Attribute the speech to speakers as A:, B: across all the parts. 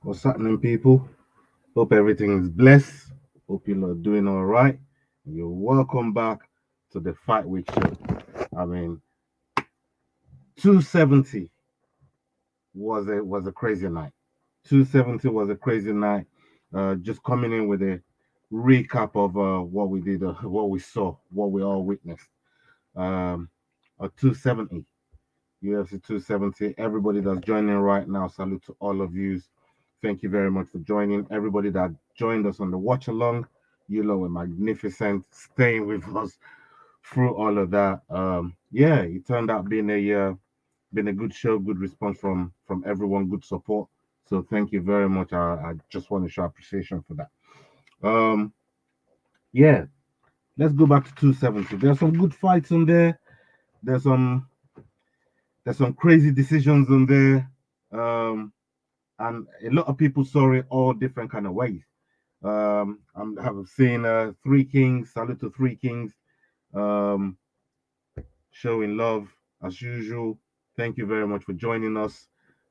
A: What's happening, people? Hope everything is blessed. Hope you're doing all right. You're welcome back to the Fight Week show. I mean, 270 was a crazy night. 270 was a crazy night. Just coming in with a recap of what we did, what we saw, what we all witnessed. Um, 270, UFC 270. Everybody that's joining right now, salute to all of you. Thank you very much for joining. Everybody that joined us on the watch along, you lot were magnificent, staying with us through all of that. Yeah, it turned out being a good show, good response from everyone, good support. So thank you very much. I just want to show appreciation for that. Um, yeah, let's go back to 270. There's some good fights in there. There's some there's some crazy decisions in there. Um, and a lot of people saw it all different kind of ways. Have seen Three Kings, salute to Three Kings, um, showing love as usual. Thank you very much for joining us.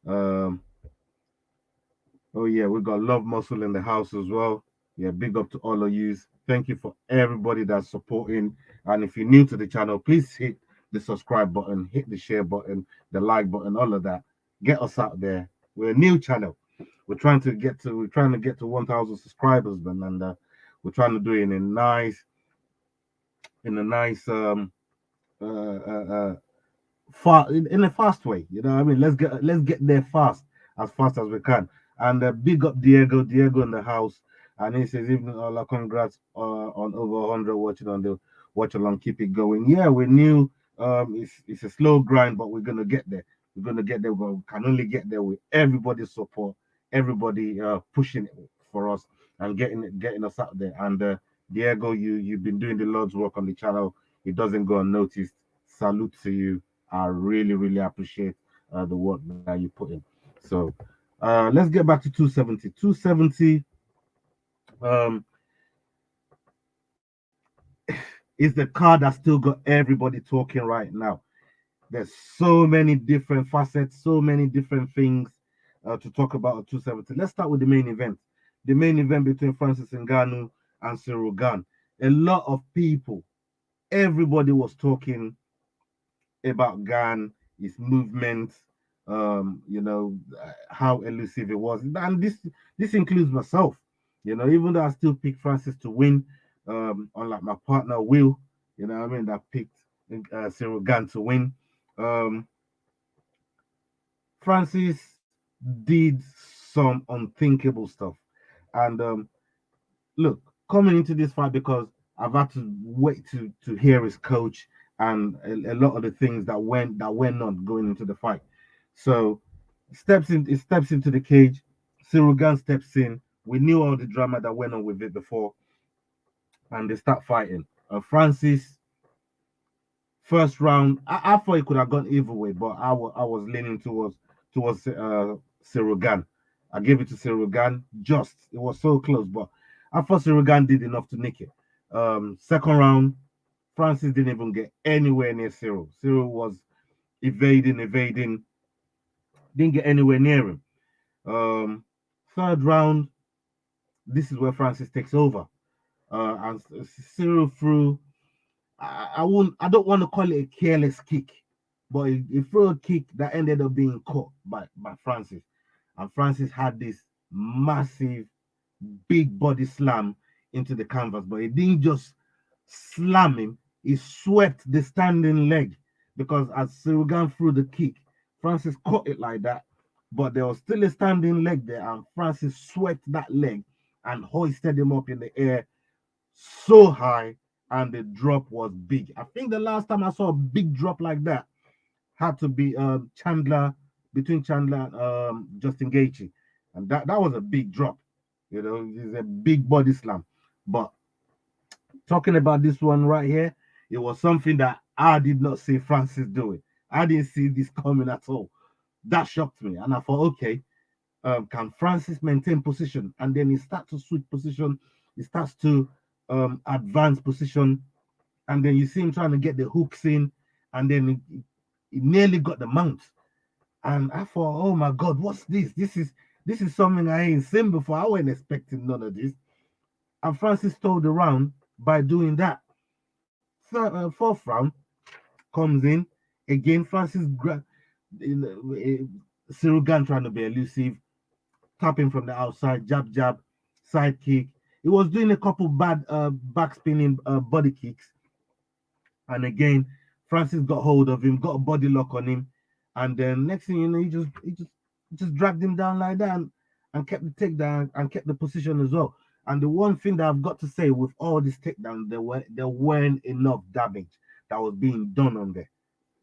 A: Um, oh yeah, we got Love Muscle in the house as well. Yeah, big up to all of you. Thank you for everybody that's supporting. And if you're new to the channel, please hit the subscribe button, hit the share button, the like button, all of that. Get us out there. We're a new channel. We're trying to get to 1,000 subscribers, man, and we're trying to do it in a nice in a fast way. You know what I mean? Let's get there fast as we can. And big up Diego in the house. And he says, even Allah, congrats on over 100 watching on the watch along. Keep it going. Yeah, we're new. It's a slow grind, but we're gonna get there. We're gonna get there. We can only get there with everybody's support, everybody pushing for us and getting us out there. And Diego, you've been doing the Lord's work on the channel. It doesn't go unnoticed. Salute to you. I really appreciate the work that you put in. So let's get back to 270. 270 um, is the card that still got everybody talking right now. There's so many different facets, so many different things to talk about at 270. Let's start with the main event. The main event between Francis Ngannou and Cyril Gane. A lot of people, everybody was talking about Gan, his movement, how elusive it was. And this includes myself. Even though I still picked Francis to win, unlike my partner Will, that picked Cyril Gan to win. Um, Francis did some unthinkable stuff. And look, coming into this fight because I've had to wait to hear his coach and a lot of the things that went on going into the fight. So he steps into the cage. Cyril Gane steps in. We knew all the drama that went on with it before, and they start fighting. Francis, first round, I thought it could have gone either way, but I was leaning towards Cyril Gane. I gave it to Cyril Gane. Just it was so close, but I thought Cyril Gane did enough to nick it. Second round, Francis didn't even get anywhere near Cyril. Cyril was evading, didn't get anywhere near him. Um, Third round, this is where Francis takes over. And Cyril threw. I don't want to call it a careless kick, but he threw a kick that ended up being caught by Francis. And Francis had this massive, big body slam into the canvas, but he didn't just slam him, he swept the standing leg because as Cyril Gane threw the kick, Francis caught it like that, but there was still a standing leg there, and Francis swept that leg and hoisted him up in the air so high, and the drop was big. I think the last time I saw a big drop like that had to be Chandler and Justin Gaethje, and that was a big drop. It's a big body slam. But talking about this one right here, it was something that I did not see Francis doing. I didn't see this coming at all. That shocked me, and I thought, okay, can Francis maintain position? And then he starts to switch position. He starts to advance position, and then you see him trying to get the hooks in, and then he nearly got the mount. And I thought, oh my God, what's this? This is something I ain't seen before. I wasn't expecting none of this. And Francis stole the round by doing that. Fourth round comes in again. Cyril Gane trying to be elusive, tapping from the outside, jab, jab, side kick. He was doing a couple bad back spinning body kicks, and again, Francis got hold of him, got a body lock on him, and then next thing you know, he just dragged him down like that and kept the takedown and kept the position as well. And the one thing that I've got to say with all this takedown, there weren't enough damage that was being done on there.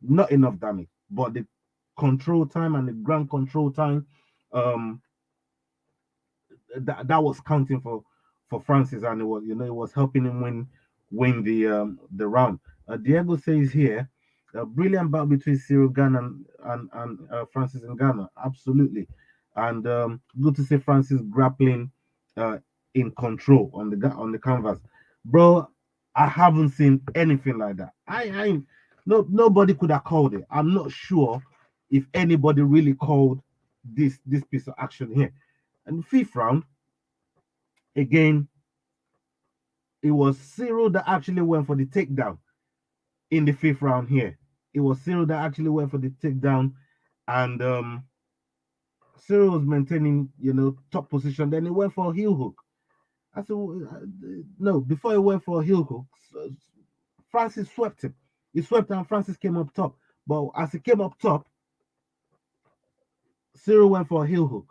A: Not enough damage, but the control time and the ground control time, um, that was counting for Francis, and it was helping him win the round. Diego says here, a brilliant battle between Cyril Gane and Francis Ngannou, absolutely, and good to see Francis grappling uh, in control on the canvas, bro. I haven't seen anything like that. I no nobody could have called it. I'm not sure if anybody really called this piece of action here. And the fifth round, again, it was Cyril that actually went for the takedown in the fifth round here. It was Cyril that actually went for the takedown, and Cyril was maintaining, top position. Then he went for a heel hook. I said, no, before he went for a heel hook, Francis swept him. He swept and Francis came up top. But as he came up top, Cyril went for a heel hook.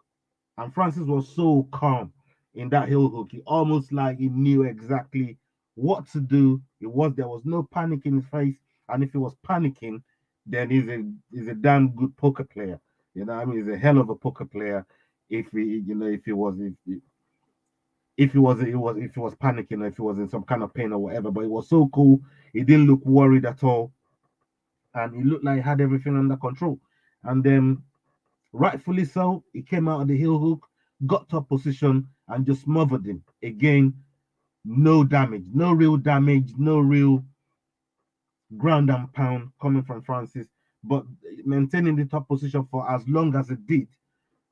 A: And Francis was so calm in that heel hook. He almost like he knew exactly what to do. There was no panic in his face. And if he was panicking, then he's a damn good poker player. I mean, he's a hell of a poker player. If he was panicking, or if he was in some kind of pain or whatever. But it was so cool. He didn't look worried at all, and he looked like he had everything under control. And then, rightfully so, he came out of the heel hook, got top position, and just smothered him. Again, no damage, no real damage, no real ground and pound coming from Francis, but maintaining the top position for as long as it did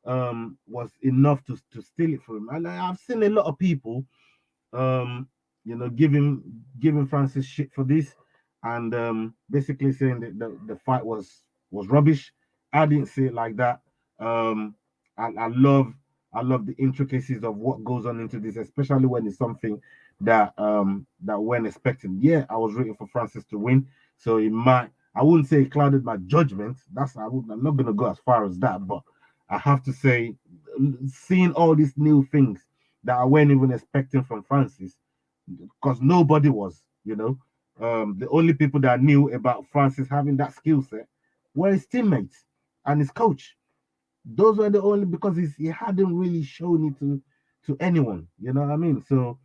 A: was enough to steal it from him. And I've seen a lot of people um, giving Francis shit for this, and basically saying that the fight was rubbish. I didn't see it like that. I love the intricacies of what goes on into this, especially when it's something that weren't expecting. Yeah, I was rooting for Francis to win, so it might. I wouldn't say it clouded my judgment. I'm not gonna go as far as that, but I have to say, seeing all these new things that I weren't even expecting from Francis, because nobody was. The only people that knew about Francis having that skill set were his teammates and his coach. Those were the only, because he hadn't really shown it to anyone. You know what I mean? So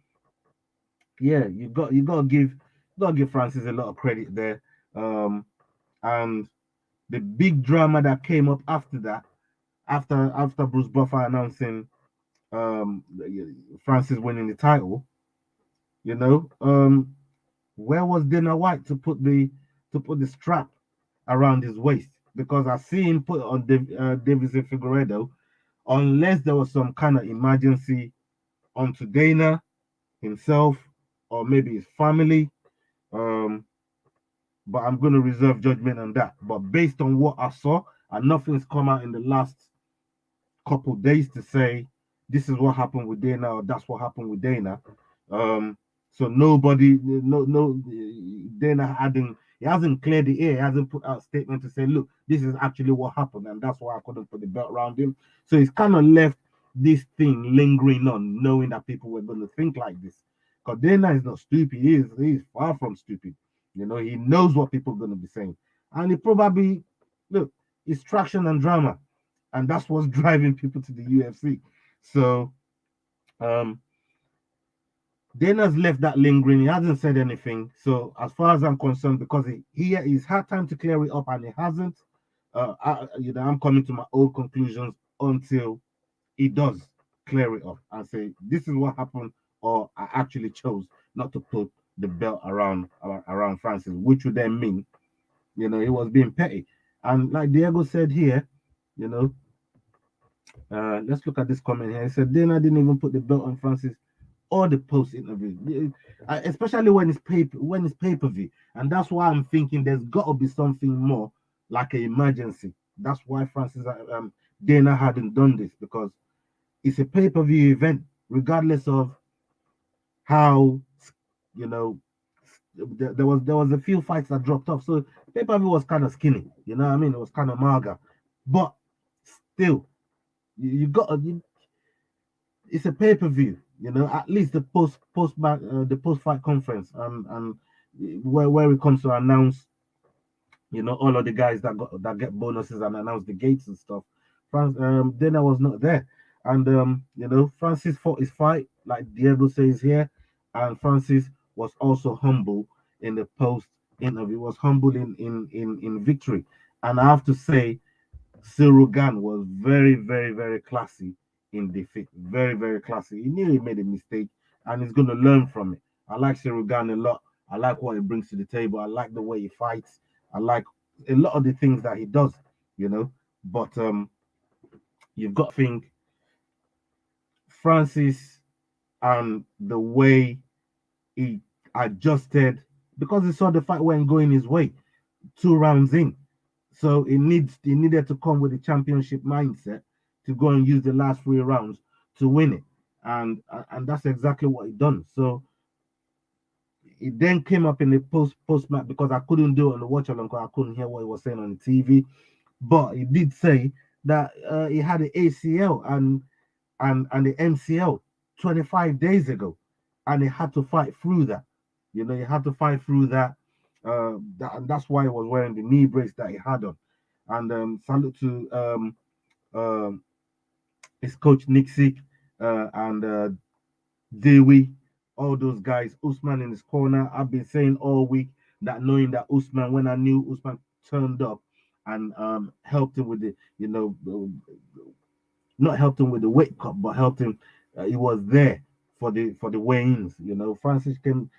A: yeah, you got to give Francis a lot of credit there. Um, and the big drama that came up after that, after Bruce Buffer announcing um Francis winning the title, you know, where was Dana White to put the strap around his waist? Because I see him put it on Davison Figueredo, unless there was some kind of emergency onto Dana himself or maybe his family. Um, but I'm going to reserve judgment on that. But based on what I saw, and nothing's come out in the last couple days to say this is what happened with Dana or that's what happened with Dana. Um, so nobody, no, Dana he hasn't cleared the air. He hasn't put out a statement to say, look, this is actually what happened, and that's why I couldn't put the belt around him. So he's kind of left this thing lingering on, knowing that people were going to think like this. Because Dana is not stupid. He's far from stupid. He knows what people are going to be saying, and he probably look. It's traction and drama, and that's what's driving people to the UFC. So um Dana's left that lingering. He hasn't said anything. So as far as I'm concerned, because he's had time to clear it up and he hasn't, I'm coming to my own conclusions until he does clear it up and say this is what happened, or I actually chose not to put the belt around Francis, which would then mean, it was being petty. And like Diego said here, you know, Let's look at this comment here. It said Dana didn't even put the belt on Francis or the post interview, especially when it's pay per view, and that's why I'm thinking there's got to be something more like an emergency. That's why Francis Dana hadn't done this because it's a pay per view event, regardless of how you know there was a few fights that dropped off, so pay per view was kind of skinny. You know what I mean? It was kind of mager, but still, you got it's a pay per view. You know, at least the post fight conference and where it comes to announce, all of the guys that get bonuses and announce the gates and stuff. Then I was not there, and Francis fought his fight like Diego says here, and Francis was also humble in the post interview. Was humble in victory, and I have to say Sirugan was very, very, very classy in defeat. Very, very classy. He knew he made a mistake and he's going to learn from it. I like Sirugan a lot. I like what he brings to the table. I like the way he fights. I like a lot of the things that he does, you know. But you've got to think Francis and the way he adjusted because he saw the fight wasn't going his way 2 rounds in. So he needed to come with a championship mindset to go and use the last 3 rounds to win it, and that's exactly what he done. So he then came up in the post match because I couldn't do it on the watch along because I couldn't hear what he was saying on the TV, but he did say that he had the ACL and the MCL 25 days ago, and he had to fight through that. You know, he had to fight through that. And that's why he was wearing the knee brace that he had on. And salute to his coach Nixie and Dewey, all those guys. Usman in his corner. I've been saying all week that knowing that Usman, when I knew Usman turned up and helped him with the, not helped him with the weight cut, but helped him. He was there for the weigh-ins. You know, Francis came.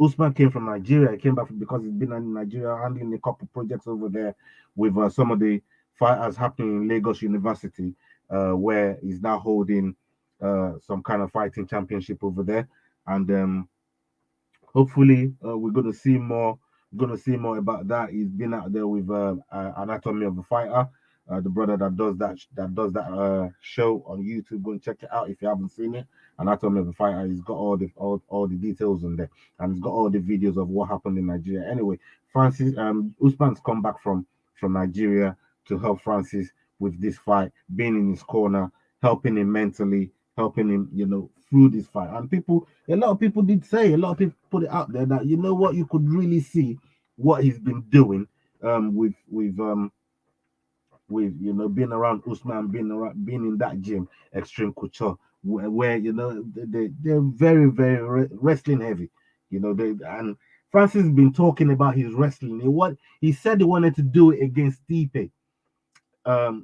A: Usman came from Nigeria. He came back because he's been in Nigeria handling a couple projects over there with some of the fighters happening in Lagos University, where he's now holding some kind of fighting championship over there. And hopefully, we're going to see more. Going to see more about that. He's been out there with Anatomy of a Fighter, the brother that show on YouTube. Go and check it out if you haven't seen it. Anatomy of a Fighter. He's got all the details on there, and he's got all the videos of what happened in Nigeria. Anyway, Francis Usman's come back from Nigeria to help Francis with this fight, being in his corner, helping him mentally, helping him, through this fight. And a lot of people did say, a lot of people put it out there that you know what, you could really see what he's been doing with being around Usman, being in that gym, Extreme Couture, where they're very very wrestling heavy. And Francis has been talking about his wrestling. He said he wanted to do it against Stipe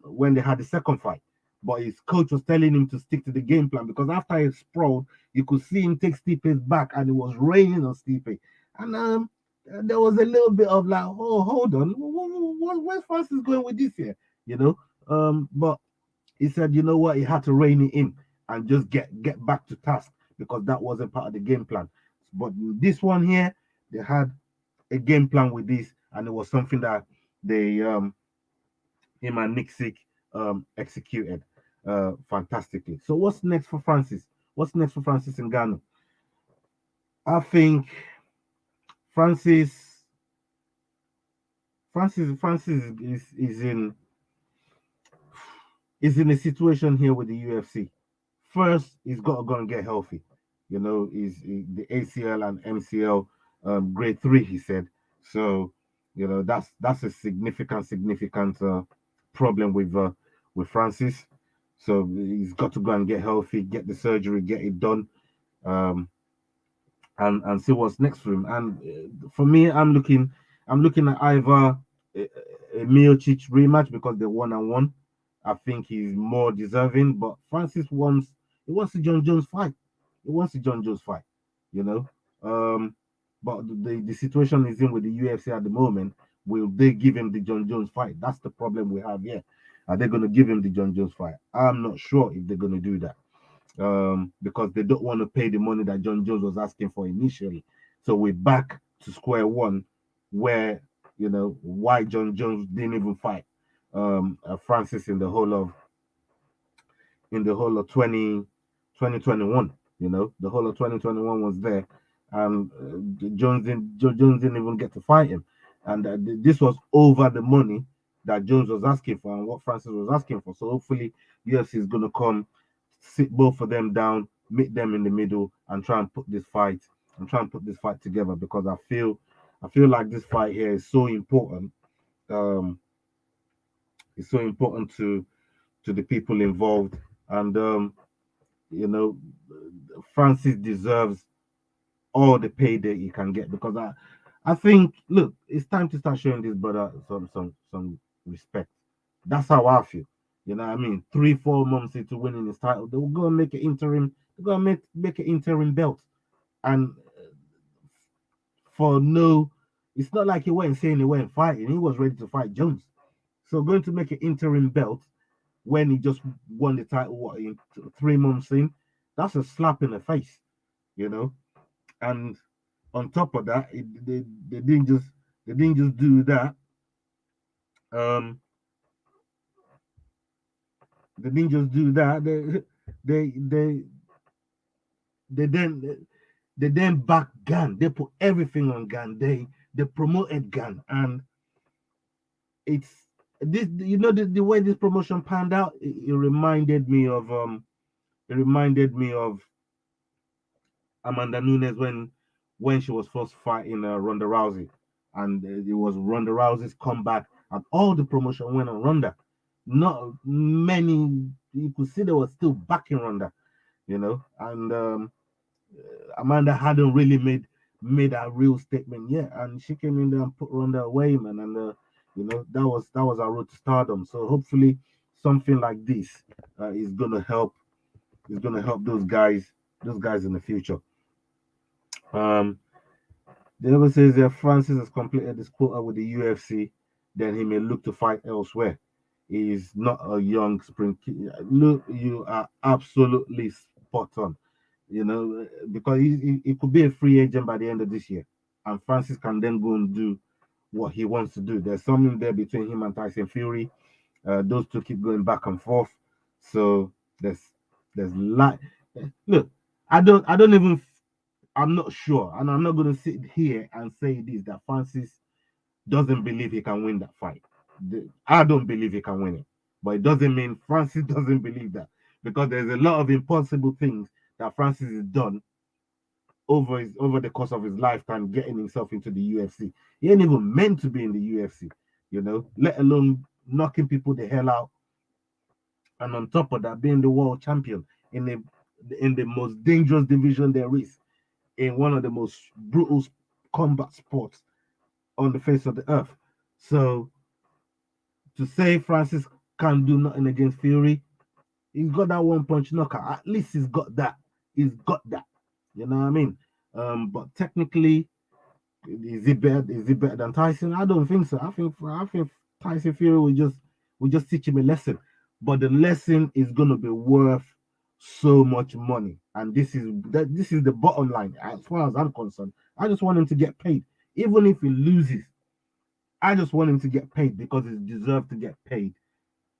A: when they had the second fight. But his coach was telling him to stick to the game plan because after he sprawled, you could see him take Stipe's back and it was raining on Stipe. And there was a little bit of like, oh, hold on, where's Francis going with this here? But he said, you know what, he had to rein it in and just get back to task because that wasn't part of the game plan. But this one here, they had a game plan with this, and it was something that they him and Nick Sick executed fantastically. So what's next for Francis? What's next for Francis Ngannou? I think Francis is in a situation here with the UFC. First, he's got to go and get healthy. Is the ACL and MCL grade 3, he said. So, that's a significant problem with Francis. So he's got to go and get healthy, get the surgery, get it done, and see what's next for him. And for me, I'm looking at either a Miocic rematch because they're 1-1. I think he's more deserving, but Francis wants the John Jones fight. He wants the John Jones fight, you know. But the situation is in with the UFC at the moment. Will they give him the John Jones fight? That's the problem we have here. Are they going to give him the John Jones fight? I'm not sure if they're going to do that, because they don't want to pay the money that John Jones was asking for initially. So we're back to square one, where why John Jones didn't even fight Francis in the whole of 2021. The whole of 2021 was there, and Jones didn't even get to fight him, and this was over the money that Jones was asking for and what Francis was asking for. So hopefully UFC is going to come, sit both of them down, meet them in the middle, and try and put this fight together, because I feel like this fight here is so important. Um, it's so important to the people involved, and you know, Francis deserves all the payday he can get, because I think, look, it's time to start showing this brother some respect. That's how I feel. You know what I mean? 3-4 months into winning his title, they will go and make an interim. They're gonna make an interim belt, and for no, it's not like he went saying he went fighting. He was ready to fight Jones. So going to make an interim belt when he just won the title, what, in 3 months in, that's a slap in the face, you know. And on top of that, they didn't just do that. Um, they didn't just do that. They they then they then back Gun. They put everything on Gun. They promoted Gun, and it's this. The way this promotion panned out. It reminded me of It reminded me of Amanda Nunes when she was first fighting Ronda Rousey, and it was Ronda Rousey's comeback, and all the promotion went on Ronda. Not many, you could see they were still backing Ronda, and Amanda hadn't really made a real statement yet, and she came in there and put Ronda away, man, and that was our road to stardom. So hopefully something like this is gonna help those guys in the future. Um, The other says that Francis has completed his quota with the UFC, then he may look to fight elsewhere. He is not a young spring kid. Look, you are absolutely spot on. Because he could be a free agent by the end of this year, and Francis can then go and do what he wants to do. There's something there between him and Tyson Fury. Those two keep going back and forth. So there's like, look, I don't even, I'm not sure, and I'm not going to sit here and say this, that Francis doesn't believe he can win that fight. I don't believe he can win it, but it doesn't mean Francis doesn't believe that, because there's a lot of impossible things that Francis has done over the course of his lifetime, getting himself into the UFC. He ain't even meant to be in the UFC, let alone knocking people the hell out, and on top of that, being the world champion in the most dangerous division there is, in one of the most brutal combat sports on the face of the earth. So to say Francis can't do nothing against Fury, he's got that one punch knockout. At least he's got that. He's got that. You know what I mean? But technically, is it better? Is it better than Tyson? I don't think so. I think Tyson Fury will just teach him a lesson, but the lesson is gonna be worth so much money, and this is the bottom line as far as I'm concerned. I just want him to get paid, even if he loses. I just want him to get paid because he deserves to get paid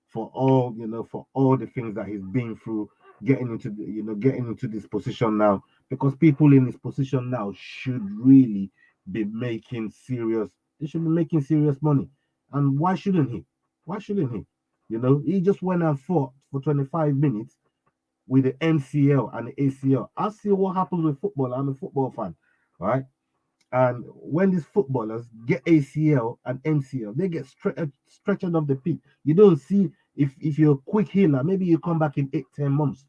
A: for all the things that he's been through, getting into this position now, because people in this position now should really be making serious they should be making serious money. And why shouldn't he? He just went and fought for 25 minutes with the MCL and the ACL. I see what happens with football. I'm a football fan, right? And when these footballers get ACL and MCL, they get stretched off the pitch. You don't see, if you're a quick healer, maybe you come back in 8-10 months.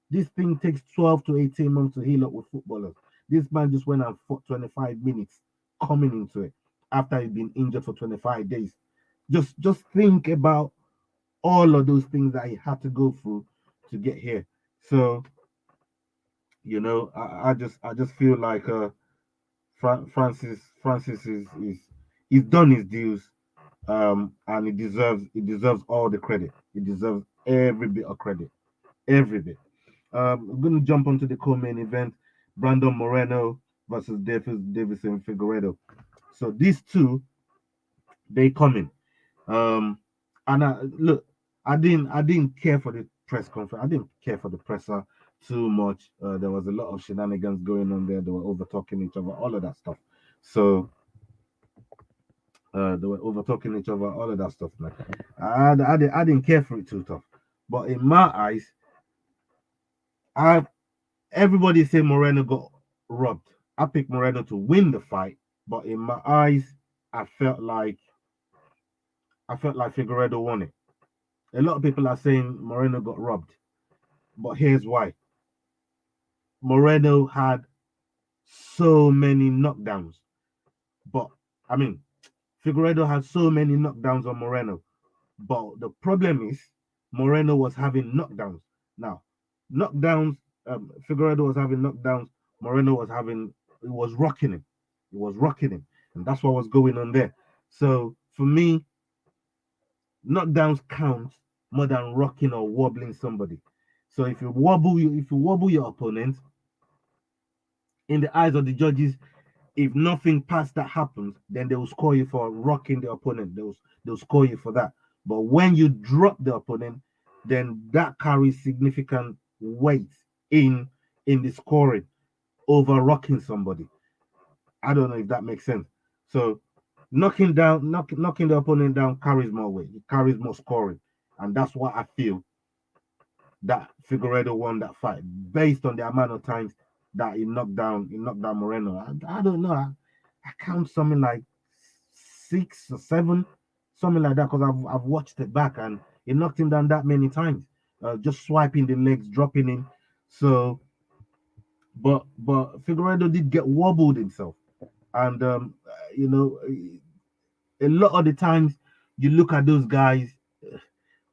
A: This thing takes 12 to 18 months to heal up with footballers. This man just went and fought 25 minutes coming into it after he'd been injured for 25 days. Just think about all of those things that he had to go through to get here. So, I just feel like Francis is he's done his dues. And it deserves all the credit. It deserves every bit of credit, every bit. I'm going to jump onto the co-main event: Brandon Moreno versus Davison Figueredo. So these two, they coming. Um, and look, I didn't care for the press conference. I didn't care for the presser too much. There was a lot of shenanigans going on there. They were over talking each other, all of that stuff. So they were over talking each other, all of that stuff, man. I didn't care for it too tough. But in my eyes, I everybody say Moreno got robbed. I picked Moreno to win the fight, but in my eyes, I felt like I felt like Figueredo won it. A lot of people are saying Moreno got robbed, but here's why. Moreno had so many knockdowns, but I mean, Figueredo had so many knockdowns on Moreno. But the problem is, Moreno was having knockdowns. Now, knockdowns, Figueredo was having knockdowns. Moreno it was rocking him. It was rocking him. And that's what was going on there. So for me, knockdowns count more than rocking or wobbling somebody. So if you wobble your opponent, in the eyes of the judges, if nothing past that happens, then they will score you for rocking the opponent. They'll score you for that. But when you drop the opponent, then that carries significant weight in the scoring over rocking somebody. I don't know if that makes sense. So knocking the opponent down carries more weight. It carries more scoring, and that's why I feel that Figueredo won that fight based on the amount of times that he knocked down Moreno. I don't know. I count something like 6 or 7, something like that, because I've watched it back and he knocked him down that many times, just swiping the legs, dropping him. So, but Figueredo did get wobbled himself, and a lot of the times you look at those guys,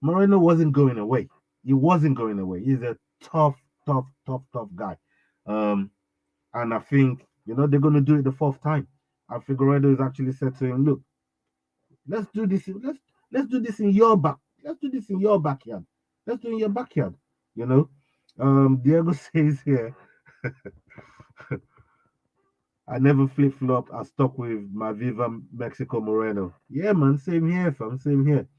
A: Moreno wasn't going away. He wasn't going away. He's a tough guy. Um, and I think they're going to do it the fourth time. And Figueredo is actually said to him, "Look, let's do this. Let's do this in your back. Let's do this in your backyard. Let's do it in your backyard." You know. Diego says here, "I never flip flop. I stuck with my Viva Mexico Moreno." Yeah, man. Same here, fam. Same here.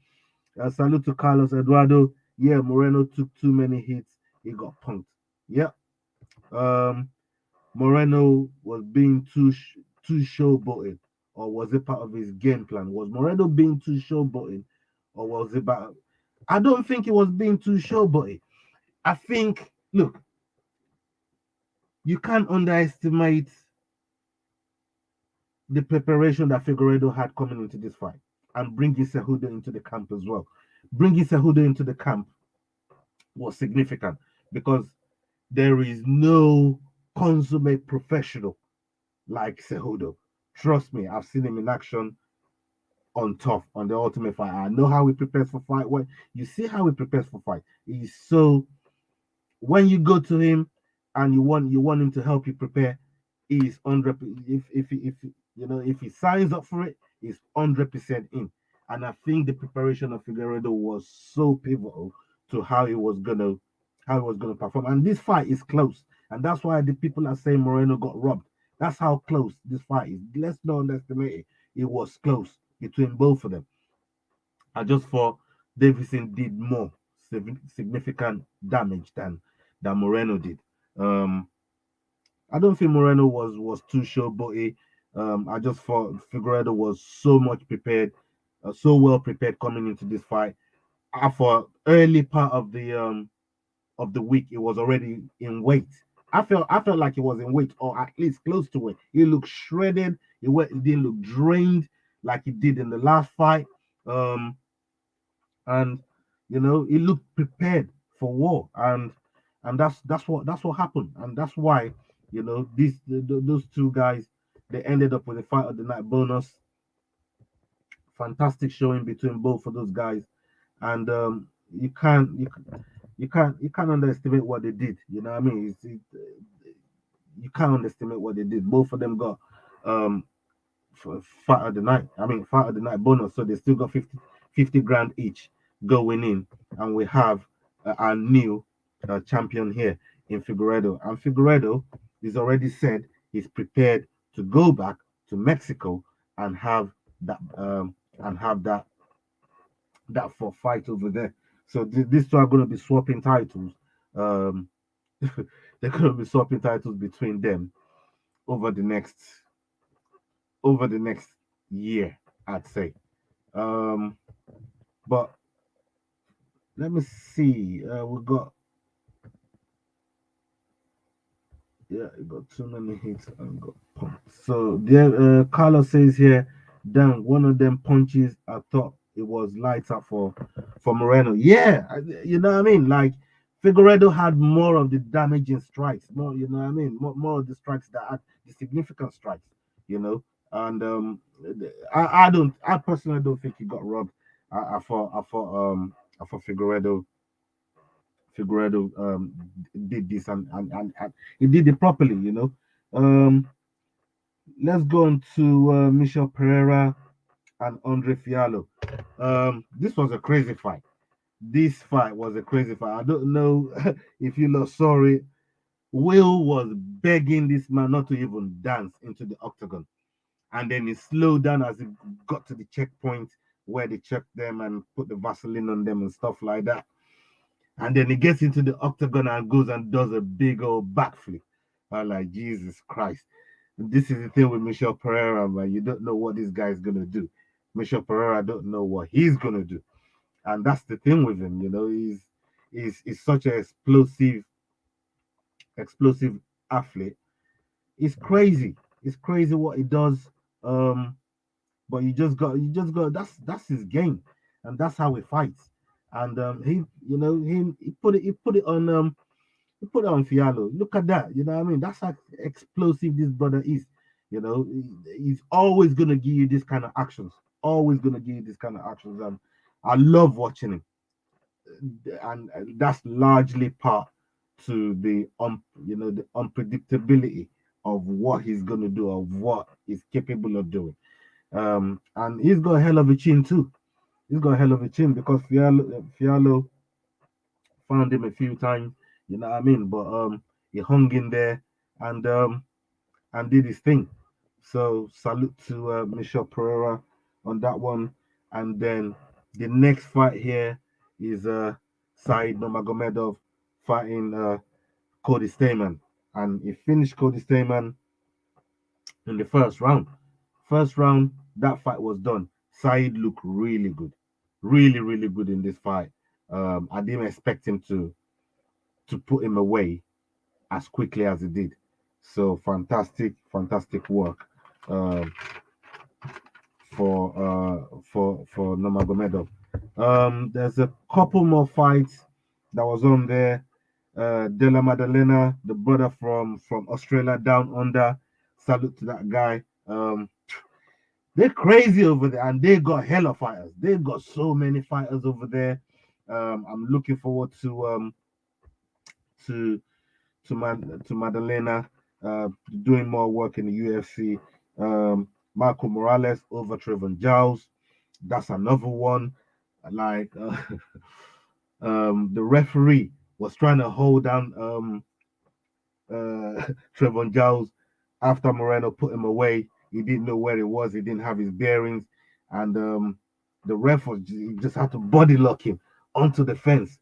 A: Salute to Carlos Eduardo. Yeah, Moreno took too many hits. He got punked. Yeah. Um, Moreno was being too showboating, or was it part of his game plan? Was Moreno being too showboating, or was it about? I don't think it was being too showboating. I think, look, you can't underestimate the preparation that Figueredo had coming into this fight, and bringing Cejudo into the camp as well. Bringing Cejudo into the camp was significant because there is no consummate professional like Cejudo. Trust me, I've seen him in action on Tough, on the Ultimate Fight. I know how he prepares for fight. When you see how he prepares for fight, he's so. When you go to him and you want him to help you prepare, he's 100. If he signs up for it, he's 100% in. And I think the preparation of Figueredo was so pivotal to how he was gonna perform. And this fight is close, and that's why the people are saying Moreno got robbed. That's how close this fight is. Let's not underestimate it. It was close between both of them. I just thought Davison did more significant damage than Moreno did. Um, I don't think Moreno was too showboaty. I just thought Figueredo was so much prepared, so well prepared coming into this fight. I thought early part of the week it was already in weight. I felt like it was in weight, or at least close to it. He looked shredded. He didn't look drained like he did in the last fight. Um, and he looked prepared for war, and that's what happened, and that's why those two guys, they ended up with a fight of the night bonus. Fantastic showing between both of those guys, and you can't underestimate what they did. You know what I mean? You can't underestimate what they did. Both of them got um for fight of the night. I mean, fight of the night bonus. So they still got 50 grand each going in, and we have our new champion here in Figueredo. And Figueredo is already said he's prepared to go back to Mexico and have that for fight over there. So these two are going to be swapping titles. Um, they're going to be swapping titles between them over the next over the next year, I'd say. Um, but let me see. We got we got too many hits and got pumped. So there, Carlos says here, damn, one of them punches I thought it was lights up for Moreno. Yeah, you know what I mean. Like Figueredo had more of the damaging strikes, more, you know what I mean, more of the strikes that had the significant strikes, you know. And I personally don't think he got robbed. I thought Figueredo did this and he did it properly, you know. Um, let's go on to Michel Pereira and Andre Fialo. This was a crazy fight. This fight was a crazy fight. I don't know if you lot saw it. Will was begging this man not to even dance into the octagon. And then he slowed down as he got to the checkpoint where they checked them and put the Vaseline on them and stuff like that. And then he gets into the octagon and goes and does a big old backflip. I'm like, Jesus Christ. This is the thing with Michel Pereira, man. You don't know what this guy is gonna do. Michel Pereira don't know what he's gonna do. And that's the thing with him, you know, he's such an explosive athlete. It's crazy. It's crazy what he does. Um, but you just got that's his game, and that's how he fights. And he put it on put it on Fialo. Look at that. You know what I mean? That's how explosive this brother is. You know, he's always gonna give you this kind of actions. Always gonna give you this kind of actions. And I love watching him. And that's largely part to the unpredictability of what he's gonna do, of what he's capable of doing. And he's got a hell of a chin too. He's got a hell of a chin because Fialo found him a few times. You know what I mean? But he hung in there and did his thing. So salute to Michel Pereira on that one. And then the next fight here is Said Nurmagomedov fighting Cody Stamen, and he finished Cody Stamen in the first round. First round, that fight was done. Said looked really good, really really good in this fight. I didn't expect him to put him away as quickly as he did. So fantastic work uh, for Nomagomedov. There's a couple more fights that was on there. De La Maddalena, the brother from Australia down under. Salute to that guy. They're crazy over there, and they got hella fighters. They've got so many fighters over there. I'm looking forward to to Madalena doing more work in the UFC. Marco Morales over Trevan Giles. That's another one. Like the referee was trying to hold down Trevan Giles after Moreno put him away. He didn't know where he was. He didn't have his bearings, and the ref was he just had to body lock him onto the fence,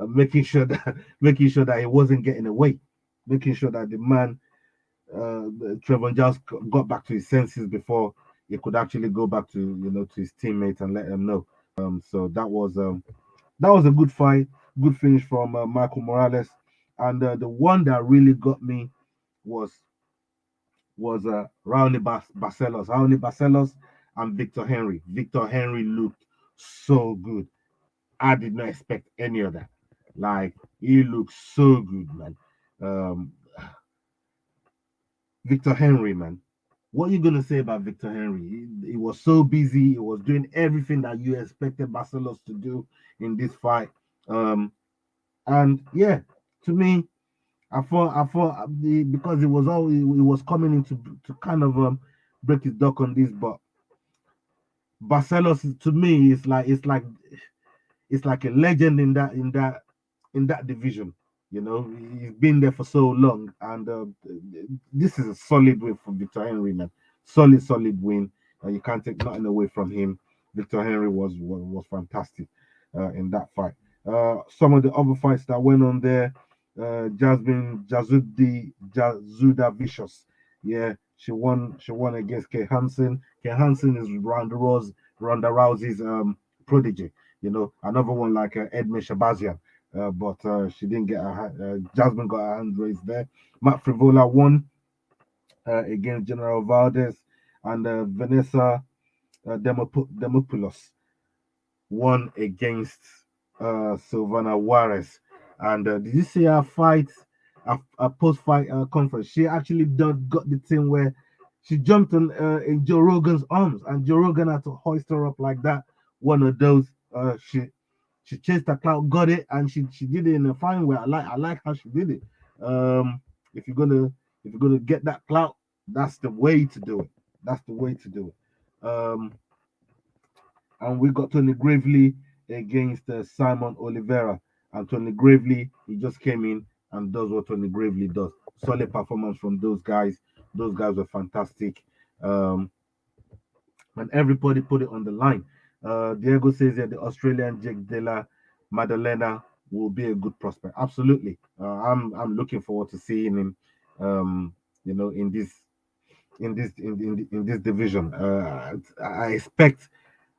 A: making sure that he wasn't getting away, making sure that the man Trevor just got back to his senses before he could actually go back to to his teammates and let them know. So that was a good fight, good finish from Michael Morales, and the one that really got me was Raoni Barcelos and Victor Henry. Victor Henry looked so good. I did not expect any of that. Like he looked so good, man. Um, Victor Henry, man. What are you gonna say about Victor Henry? He was so busy. He was doing everything that you expected Barcelos to do in this fight. Um, and yeah, to me, I thought because it was coming into to kind of break his duck on this, but Barcelos to me is like it's like a legend in that division. You know, he's been there for so long, and this is a solid win for Victor Henry, man. Solid win. You can't take nothing away from him. Victor Henry was fantastic in that fight. Some of the other fights that went on there, Jasmine Jazuda Vicious, yeah, she won against Kay Hansen. Kay Hansen is Ronda Rousey's prodigy. You know, another one like Edmund Shabazian, but she didn't get Jasmine got her hand raised there. Matt Frivola won against General Valdez, and Vanessa Demopoulos won against Silvana Juarez. And did you see her fight, a post-fight conference? She actually got the thing where she jumped in Joe Rogan's arms, and Joe Rogan had to hoist her up like that. One of those. She chased the cloud, got it, and she did it in a fine way. I like how she did it. Um, if you're gonna get that clout, that's the way to do it. That's the way to do it. And we got Tony Gravely against Simon Oliveira. And Tony Gravely, he just came in and does what Tony Gravely does. Solid performance from those guys. Those guys were fantastic. Um, and everybody put it on the line. Diego says that the Australian Jake Della Madalena will be a good prospect. Absolutely. I'm looking forward to seeing him. You know, in this division. I expect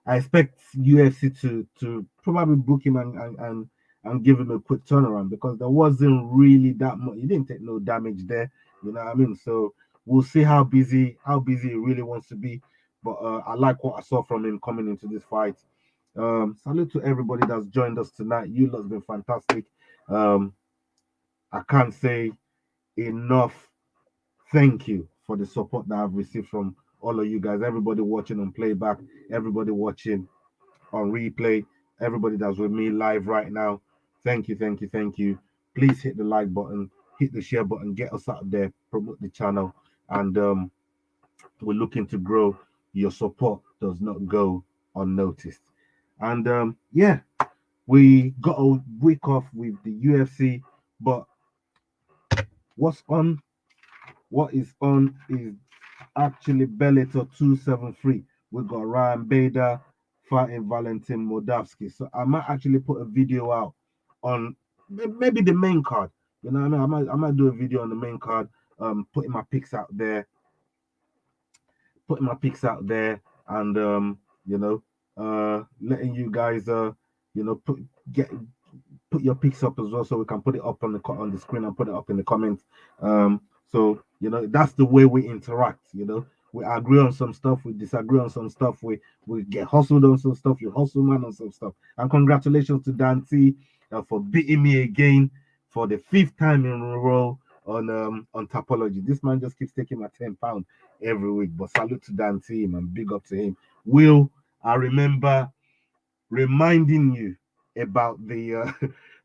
A: UFC to probably book him and give him a quick turnaround, because there wasn't really that much. He didn't take no damage there. You know what I mean? So we'll see how busy he really wants to be. But I like what I saw from him coming into this fight. Salute to everybody that's joined us tonight. You lot's been fantastic. Um, I can't say enough thank you for the support that I've received from all of you guys. Everybody watching on playback, everybody watching on replay, everybody that's with me live right now. Thank you. Please hit the like button, hit the share button, get us out there, promote the channel, and we're looking to grow. Your support does not go unnoticed. And yeah, we got a week off with the UFC, but what's on? What is on is actually Bellator 273. We got Ryan Bader fighting Valentin Moldavsky. So I might actually put a video out on maybe the main card. You know what I mean? I might do a video on the main card, putting my picks out there, and you know, letting you guys you know, put your picks up as well, so we can put it up on the screen and put it up in the comments. So you know, that's the way we interact. You know, we agree on some stuff, we disagree on some stuff, we get hustled on some stuff, you hustle man on some stuff. And congratulations to Dante for beating me again for the fifth time in a row on Topology. This man just keeps taking my £10 every week. But salute to Dante, man, big up to him. Will, I remember reminding you about the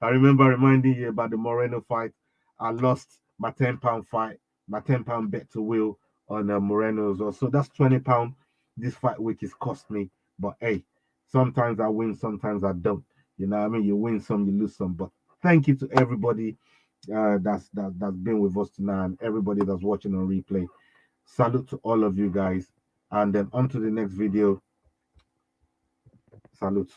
A: I remember reminding you about the Moreno fight. I lost my £10 fight, my £10 bet to Will on Moreno as well. So that's £20 this fight week is cost me. But hey, sometimes I win, sometimes I don't. You know what I mean? You win some, you lose some. But thank you to everybody that's been with us tonight, and everybody that's watching on replay. Salute to all of you guys. And then on to the next video. Salute.